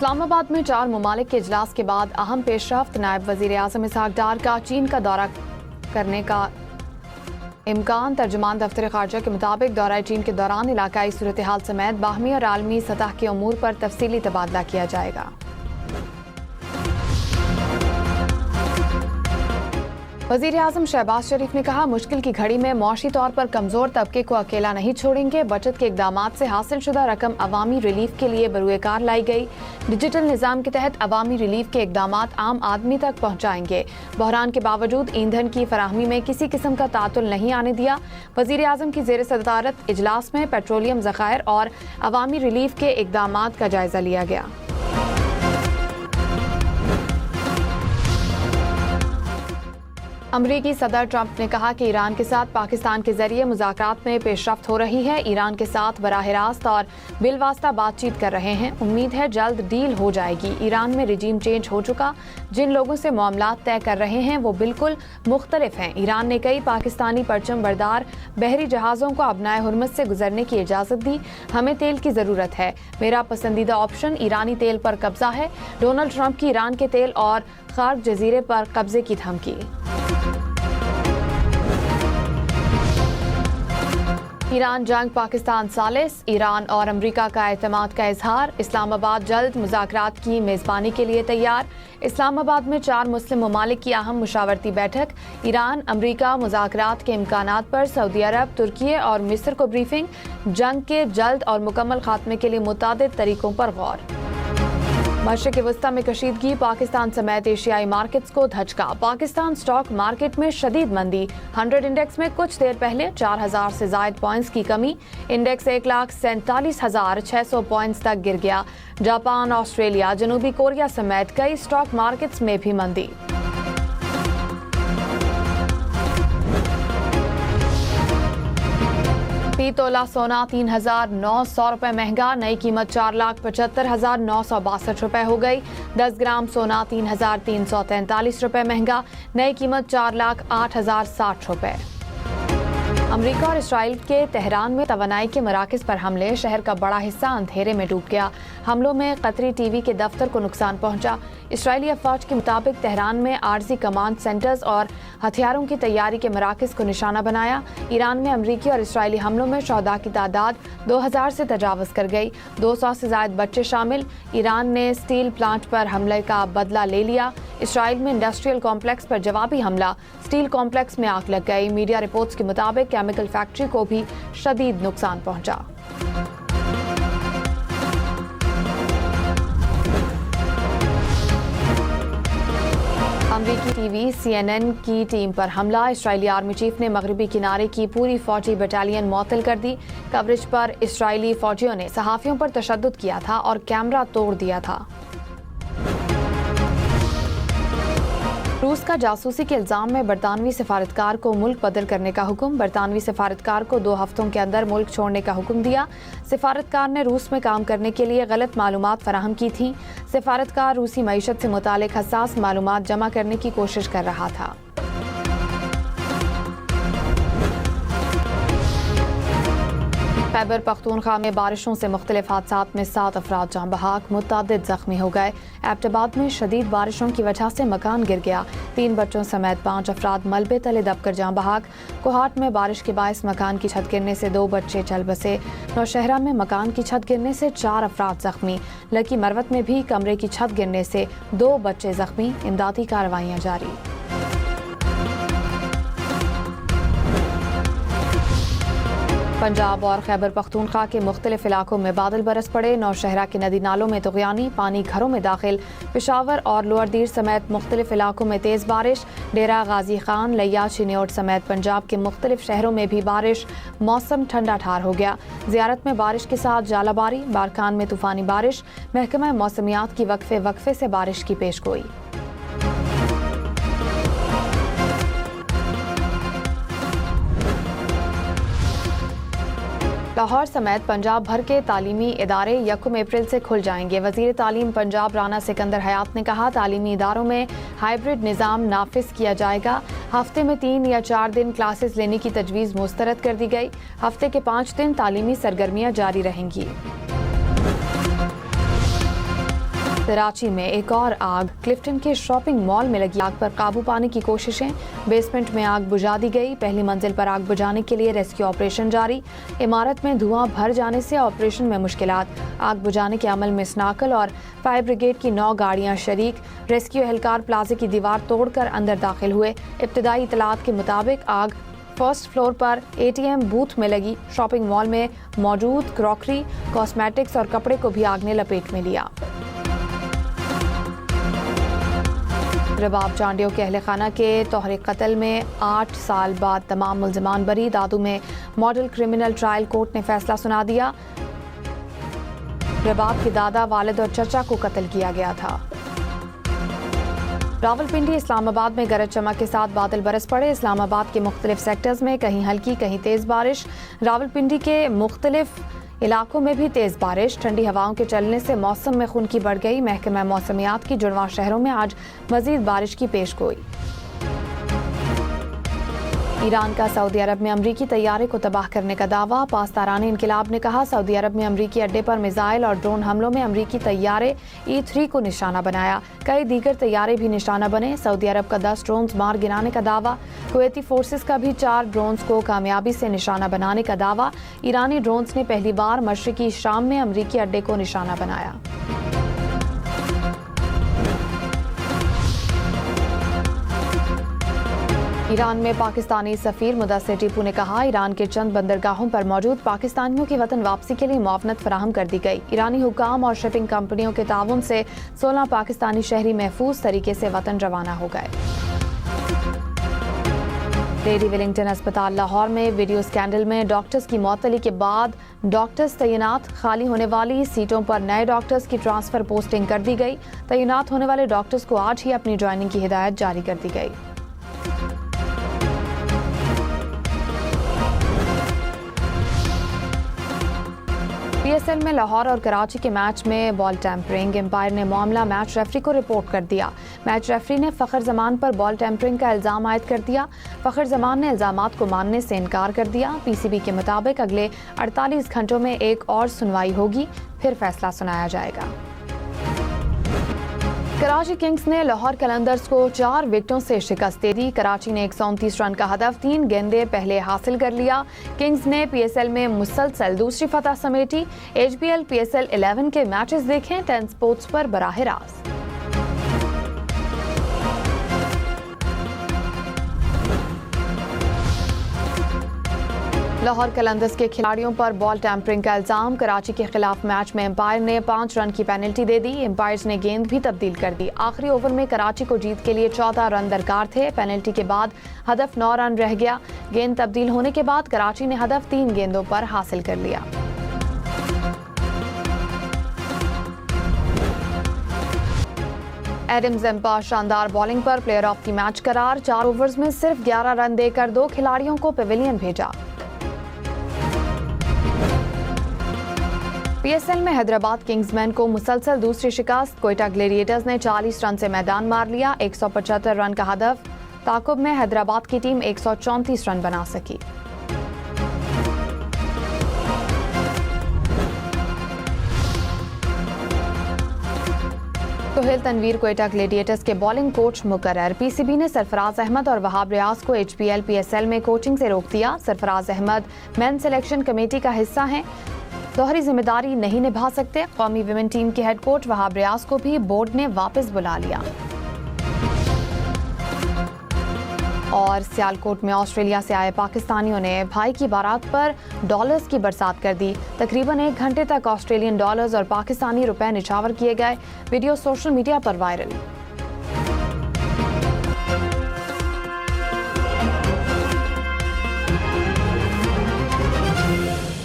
इस्लामाबाद में 4 ममालिक के इजलास के बाद अहम पेशरफ्त। नायब वजीर आज़म इसहाक डार का चीन का दौरा करने का इम्कान। तर्जुमान दफ्तर खारजा के मुताबिक दौरा चीन के दौरान इलाकाई सूरत हाल समेत बाहमी और आलमी सतह के अमूर पर तफसीली तबादला किया जाएगा। वजीर आज़म शहबाज शरीफ ने कहा, मुश्किल की घड़ी में मुआशी तौर पर कमजोर तबके को अकेला नहीं छोड़ेंगे। बचत के इकदामात से हासिल शुदा रकम अवामी रिलीफ के लिए बरूएकार लाई गई। डिजिटल निज़ाम के तहत अवामी रिलीफ के इकदामात आम आदमी तक पहुँचाएंगे। बहरान के बावजूद ईंधन की फराहमी में किसी किस्म का तातुल नहीं आने दिया। वजीर आज़म की ज़ेर सदारत इजलास में पेट्रोलियम ज़खायर और अवामी रिलीफ के इकदामात का जायजा लिया गया। अमरीकी सदर ट्रंप ने कहा कि ईरान के साथ पाकिस्तान के जरिए मुज़ाकरात में पेशरफ्त हो रही है। ईरान के साथ बराह रास्त और बिलवास्ता बातचीत कर रहे हैं। उम्मीद है जल्द डील हो जाएगी। ईरान में रिजीम चेंज हो चुका। जिन लोगों से मामलात तय कर रहे हैं वो बिल्कुल मुख्तलिफ हैं। ईरान ने कई पाकिस्तानी परचम बरदार बहरी जहाज़ों को अबनाए हुर्मत से गुजरने की इजाज़त दी। हमें तेल की ज़रूरत है। मेरा पसंदीदा ऑप्शन ईरानी तेल पर कब्जा है। डोनाल्ड ट्रंप की ईरान के तेल और खार्क जजीरे पर कब्जे की धमकी। ईरान जंग पाकिस्तान सालिस। ईरान और अमरीका का एतमाद का इजहार। इस्लामाबाद जल्द मुज़ाकरात की मेज़बानी के लिए तैयार। इस्लामाबाद में 4 मुस्लिम ममालिक की अहम मुशावरती बैठक। ईरान अमरीका मुज़ाकरात के इम्कानात पर सऊदी अरब, तुर्की और मिस्र को ब्रीफिंग। जंग के जल्द और मुकम्मल खात्मे के लिए मुतादिद तरीकों पर गौर। मशरिक़ वस्ता में कशीदगी। पाकिस्तान समेत एशियाई मार्केट्स को धचका। पाकिस्तान स्टॉक मार्केट में शदीद मंदी। 100 इंडेक्स में कुछ देर पहले 4000 से जायद पॉइंट्स की कमी। इंडेक्स 1,47,600 पॉइंट्स तक गिर गया। जापान, ऑस्ट्रेलिया, जनूबी कोरिया समेत कई स्टॉक मार्केट्स में भी मंदी। फी तोला सोना 3,900 रुपये महंगा। नई कीमत 4,75,962 रुपये हो गई। 10 ग्राम सोना 3,343 रुपये महंगा। नई कीमत 4,08,060 रुपये। अमरीका और इसराइल के तेहरान में तवानाई के मराकज़ पर हमले। शहर का बड़ा हिस्सा अंधेरे में डूब गया। हमलों में कतरी टीवी के दफ्तर को नुकसान पहुंचा। इसराइली अफवाज के मुताबिक तेहरान में आर्जी कमांड सेंटर्स और हथियारों की तैयारी के मराकज़ को निशाना बनाया। ईरान में अमरीकी और इसराइली हमलों में शहदा की तादाद 2000 से तजावज़ कर गई। 200 से ज़ायद बच्चे शामिल। ईरान ने स्टील प्लांट पर हमले का बदला ले लिया। इसराइल में इंडस्ट्रियल कॉम्प्लेक्स पर जवाबी हमला। स्टील कॉम्प्लेक्स में आग लग गई। मीडिया रिपोर्ट्स के मुताबिक केमिकल फैक्ट्री को भी शदीद नुकसान पहुंचा। अमरीकी टीवी CNN की टीम पर हमला। इसराइली आर्मी चीफ ने मगरबी किनारे की पूरी फौजी बटालियन मुअत्तल कर दी। कवरेज पर इसराइली फौजियों ने सहाफ़ियों पर तशद्दुद किया था और कैमरा तोड़ दिया था। रूस का जासूसी के इल्जाम में बरतानवी सफारतकार को मुल्क बदल करने का हुक्म। बरतानवी सफारतकार को 2 हफ्तों के अंदर मुल्क छोड़ने का हुक्म दिया। सफारतकार ने रूस में काम करने के लिए गलत मालूमात फराहम की थी। सफारतकार रूसी मईशत से मुतालिक हसास मालूमात जमा करने की कोशिश कर रहा था। खैबर पख्तूनख्वा में बारिशों से मुख्तलिफ हादसात में 7 अफराद जाँ बहक, मुतअद्दिद जख्मी हो गए। एबटाबाद में शदीद बारिशों की वजह से मकान गिर गया। 3 बच्चों समेत 5 अफराद मलबे तले दबकर जाँ बहक। कोहाट में बारिश के बायस मकान की छत गिरने से 2 बच्चे चल बसे। नौशहरा में मकान की छत गिरने से 4 अफराद जख्मी। लकी मरवत में भी कमरे की छत गिरने से 2 बच्चे जख्मी। इमदादी कार्रवाइयाँ जारी। पंजाब और खैबर पख्तूनख्वा के मुख्तलिफ इलाकों में बादल बरस पड़े। नौशहरा के नदी नालों में तुग़यानी, पानी घरों में दाखिल। पेशावर और लोअर दीर समेत मुख्तलिफ इलाकों में तेज़ बारिश। डेरा गाजी खान, लिया, चिन्योट समेत पंजाब के मुख्तलिफ शहरों में भी बारिश। मौसम ठंडा ठार हो गया। ज़ियारत में बारिश के साथ जालाबारी। बारकान में तूफ़ानी बारिश। महकमा मौसमियात की वक्फे वक्फे से बारिश की पेशगोई। लाहौर समेत पंजाब भर के तालीमी इदारे 1 अप्रैल से खुल जाएंगे। वज़ीर तालीम पंजाब राना सिकंदर हयात ने कहा, तालीमी इदारों में हाइब्रिड निज़ाम नाफिज किया जाएगा। हफ्ते में 3 या 4 दिन क्लासेस लेने की तजवीज़ मुस्तरद कर दी गई। हफ्ते के 5 दिन तालीमी सरगर्मियाँ जारी रहेंगी। कराची में एक और आग। क्लिफ्टन के शॉपिंग मॉल में लगी आग पर काबू पाने की कोशिशें। बेसमेंट में आग बुझा दी गई। पहली मंजिल पर आग बुझाने के लिए रेस्क्यू ऑपरेशन जारी। इमारत में धुआं भर जाने से ऑपरेशन में मुश्किलात। आग बुझाने के अमल में स्नाकल और फायर ब्रिगेड की 9 गाड़ियां शरीक। रेस्क्यू एहलकार प्लाजे की दीवार तोड़कर अंदर दाखिल हुए। इब्तिदाई इतलात के मुताबिक आग फर्स्ट फ्लोर पर ATM बूथ में लगी। शॉपिंग मॉल में मौजूद क्रॉकरी, कॉस्मेटिक्स और कपड़े को भी आग ने लपेट में लिया। रबाब चांडियों के अहले खाना के तोहरे कत्ल में 8 साल बाद तमाम मुल्जिमान बरी। दादू में मॉडल क्रिमिनल ट्रायल कोर्ट ने फैसला सुना दिया। रबाब के दादा, वालिद और चचा को कत्ल किया गया था। रावलपिंडी इस्लामाबाद में गरज चमक के साथ बादल बरस पड़े। इस्लामाबाद के मुख्तलिफ सेक्टर्स में कहीं हल्की कहीं तेज बारिश। रावलपिंडी के मुख्तलिफ इलाकों में भी तेज बारिश। ठंडी हवाओं के चलने से मौसम में खुनकी बढ़ गई। महकमा मौसमियात की जुड़वां शहरों में आज मजीद बारिश की पेशगोई। ईरान का सऊदी अरब में अमरीकी तैयारे को तबाह करने का दावा। पासदारानी इनकिलाब ने कहा, सऊदी अरब में अमरीकी अड्डे पर मिसाइल और ड्रोन हमलों में अमरीकी तैयारे E-3 को निशाना बनाया। कई दीगर तैयारे भी निशाना बने। सऊदी अरब का 10 ड्रोन्स मार गिराने का दावा। कुवैती फोर्सेस का भी 4 ड्रोन्स को कामयाबी से निशाना बनाने का दावा। ईरानी ड्रोन्स ने पहली बार मशरिकी शाम में अमरीकी अड्डे को निशाना बनाया। ईरान में पाकिस्तानी सफीर मुदस्सिर टीपू ने कहा, ईरान के चंद बंदरगाहों पर मौजूद पाकिस्तानियों की वतन वापसी के लिए मुआवनत फराहम कर दी गई। ईरानी हुकाम और शिपिंग कंपनियों के ताउन से 16 पाकिस्तानी शहरी महफूज तरीके से वतन रवाना हो गए। लेडी विलिंगटन अस्पताल लाहौर में वीडियो स्कैंडल में डॉक्टर्स की मुअत्तली के बाद डॉक्टर्स तैनात। खाली होने वाली सीटों पर नए डॉक्टर्स की ट्रांसफर पोस्टिंग कर दी गई। तैनात होने वाले डॉक्टर्स को आज ही अपनी ज्वाइनिंग की हिदायत जारी कर दी गई। PSL में लाहौर और कराची के मैच में बॉल टैंपरिंग। एम्पायर ने मामला मैच रेफरी को रिपोर्ट कर दिया। मैच रेफरी ने फ़खर जमान पर बॉल टैंपरिंग का इल्ज़ाम आयद कर दिया। फ़खर जमान ने इल्ज़ामात को मानने से इनकार कर दिया। PCB के मुताबिक अगले 48 घंटों में एक और सुनवाई होगी, फिर फैसला सुनाया जाएगा। कराची किंग्स ने लाहौर कलंदर्स को 4 विकेटों से शिकस्त दे दी। कराची ने 129 रन का हदफ 3 गेंदे पहले हासिल कर लिया। किंग्स ने PSL में मुसलसल दूसरी फतह समेटी। HBL PSL 11 के मैचेस देखें 10 स्पोर्ट्स पर बराह रास्त। लाहौर कलंदर्स के खिलाड़ियों पर बॉल टैंपरिंग का इल्जाम। कराची के खिलाफ मैच में एम्पायर ने 5 रन की पेनल्टी दे दी। एम्पायर्स ने गेंद भी तब्दील कर दी। आखिरी ओवर में कराची को जीत के लिए 14 रन दरकार थे। पेनल्टी के बाद हदफ 9 रन रह गया। गेंद तब्दील होने के बाद कराची ने हदफ 3 गेंदों पर हासिल कर लिया। एडम ज़ेम्पा शानदार बॉलिंग पर प्लेयर ऑफ द मैच करार। 4 ओवर्स में सिर्फ 11 रन देकर 2 खिलाड़ियों को पेविलियन भेजा। PSL में हैदराबाद किंग्समैन को मुसलसल दूसरी शिकस्त। कोयटा ग्लेडिएटर्स ने 40 रन से मैदान मार लिया। 175 रन का हदफ। ताकुब में हैदराबाद की टीम 134 रन बना सकी। सोहेल तनवीर कोयटा ग्लेडिएटर्स के बॉलिंग कोच मुकर्रर। PCB ने सरफराज अहमद और वहाब रियाज को HBL PSL में कोचिंग से रोक दिया। Sarfaraz Ahmed main selection committee का हिस्सा हैं, दोहरी जिम्मेदारी नहीं निभा सकते। कौमी विमेन टीम के हेड कोच वहाब रियाज को भी बोर्ड ने वापस बुला लिया। और सियालकोट में ऑस्ट्रेलिया से आए पाकिस्तानियों ने भाई की बारात पर डॉलर्स की बरसात कर दी। तकरीबन 1 घंटे तक ऑस्ट्रेलियन डॉलर्स और पाकिस्तानी रुपए निछावर किए गए। वीडियो सोशल मीडिया पर वायरल।